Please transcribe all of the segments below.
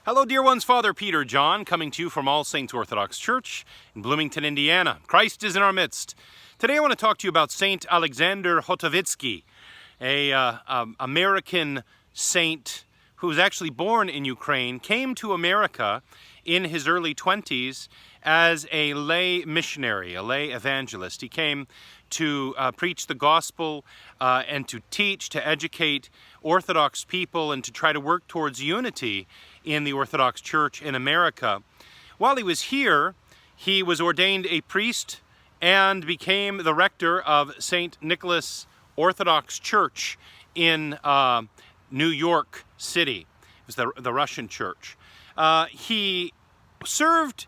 Hello, dear ones. Father Peter John, coming to you from All Saints Orthodox Church in Bloomington, Indiana. Christ is in our midst. Today I want to talk to you about Saint Alexander Hotovitsky, an American saint who was actually born in Ukraine, came to America in his early 20s as a lay missionary, a lay evangelist. He came to preach the gospel and to teach, to educate Orthodox people, and to try to work towards unity in the Orthodox Church in America. While he was here, he was ordained a priest and became the rector of St. Nicholas Orthodox Church in New York City. It was the Russian church. He served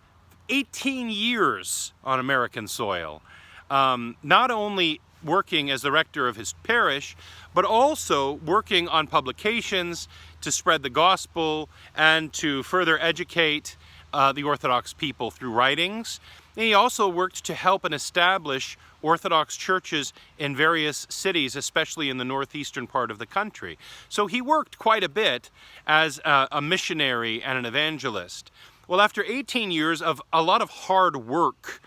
18 years on American soil, not only working as the rector of his parish, but also working on publications to spread the gospel and to further educate the Orthodox people through writings. And he also worked to help and establish Orthodox churches in various cities, especially in the northeastern part of the country. So he worked quite a bit as a missionary and an evangelist. Well, after 18 years of a lot of hard work,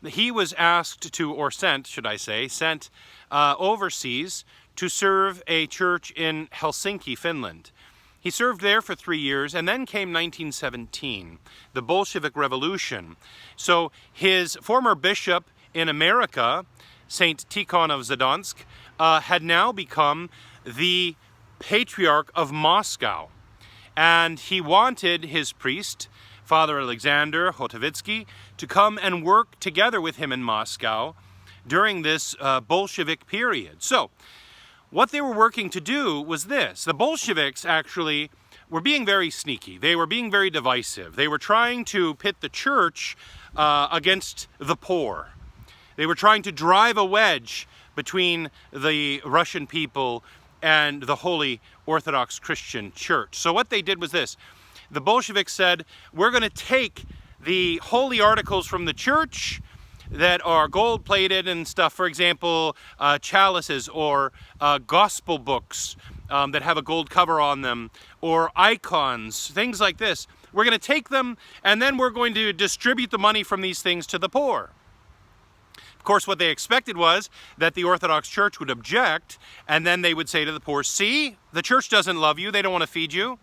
he was asked to, or sent, should I say, sent overseas to serve a church in Helsinki, Finland. He served there for 3 years, and then came 1917, the Bolshevik Revolution. So his former bishop in America, St. Tikhon of Zadonsk, had now become the Patriarch of Moscow. And he wanted his priest, Father Alexander Hotovitsky, to come and work together with him in Moscow during this Bolshevik period. So, what they were working to do was this. The Bolsheviks actually were being very sneaky. They were being very divisive. They were trying to pit the church against the poor. They were trying to drive a wedge between the Russian people and the Holy Orthodox Christian Church. So what they did was this. The Bolsheviks said, we're going to take the holy articles from the church that are gold-plated and stuff, for example, chalices or gospel books that have a gold cover on them, or icons, things like this. We're going to take them, and then we're going to distribute the money from these things to the poor. Of course, what they expected was that the Orthodox Church would object, and then they would say to the poor, see, the church doesn't love you, they don't want to feed you.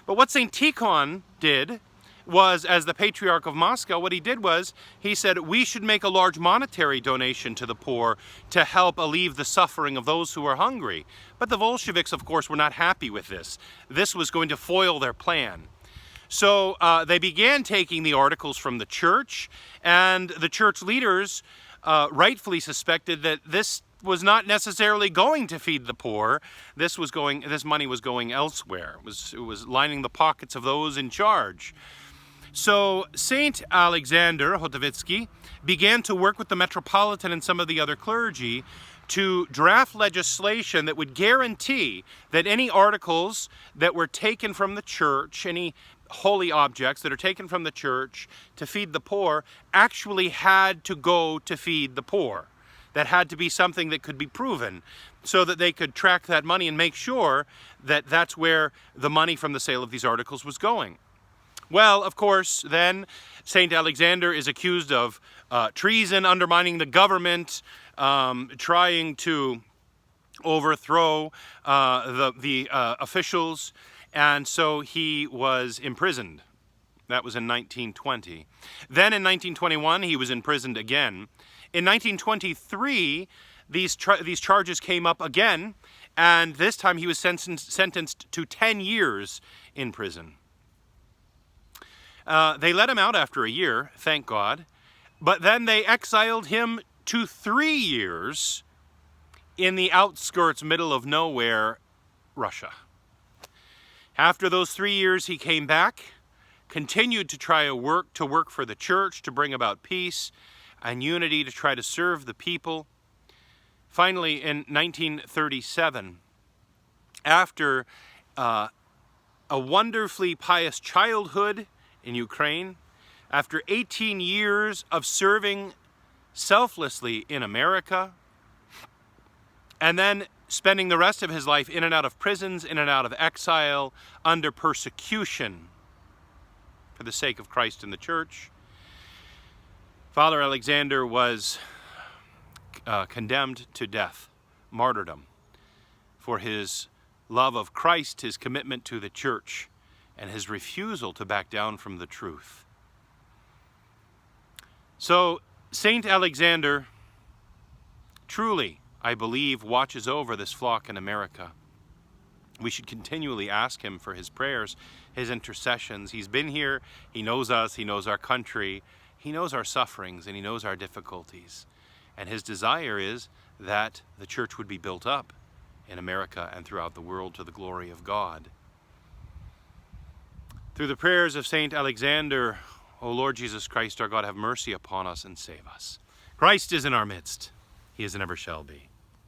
But what St. Tikhon did was, as the Patriarch of Moscow, what he did was, he said, we should make a large monetary donation to the poor to help alleviate the suffering of those who are hungry. But the Bolsheviks, of course, were not happy with this. This was going to foil their plan. So they began taking the articles from the church, and the church leaders rightfully suspected that this was not necessarily going to feed the poor. This money was going elsewhere. It was lining the pockets of those in charge. So Saint Alexander Hotovitsky began to work with the Metropolitan and some of the other clergy to draft legislation that would guarantee that any articles that were taken from the church, any holy objects that are taken from the church to feed the poor, actually had to go to feed the poor. That had to be something that could be proven, so that they could track that money and make sure that that's where the money from the sale of these articles was going. Well, of course, then St. Alexander is accused of treason, undermining the government, trying to overthrow the officials, and so he was imprisoned. That was in 1920. Then in 1921, he was imprisoned again. In 1923, these charges came up again, and this time he was sentenced to 10 years in prison. They let him out after a year, thank God, but then they exiled him to 3 years in the outskirts, middle of nowhere, Russia. After those 3 years, he came back, continued to try to work for the church, to bring about peace and unity, to try to serve the people. Finally, in 1937, after a wonderfully pious childhood in Ukraine, after 18 years of serving selflessly in America, and then spending the rest of his life in and out of prisons, in and out of exile, under persecution, for the sake of Christ and the church. Father Alexander was condemned to death, martyrdom, for his love of Christ, his commitment to the church, and his refusal to back down from the truth. So Saint Alexander truly, I believe, watches over this flock in America. We should continually ask him for his prayers, his intercessions. He's been here, he knows us, he knows our country, he knows our sufferings, and he knows our difficulties. And his desire is that the church would be built up in America and throughout the world to the glory of God. Through the prayers of Saint Alexander, O Lord Jesus Christ, our God, have mercy upon us and save us. Christ is in our midst. He is and ever shall be.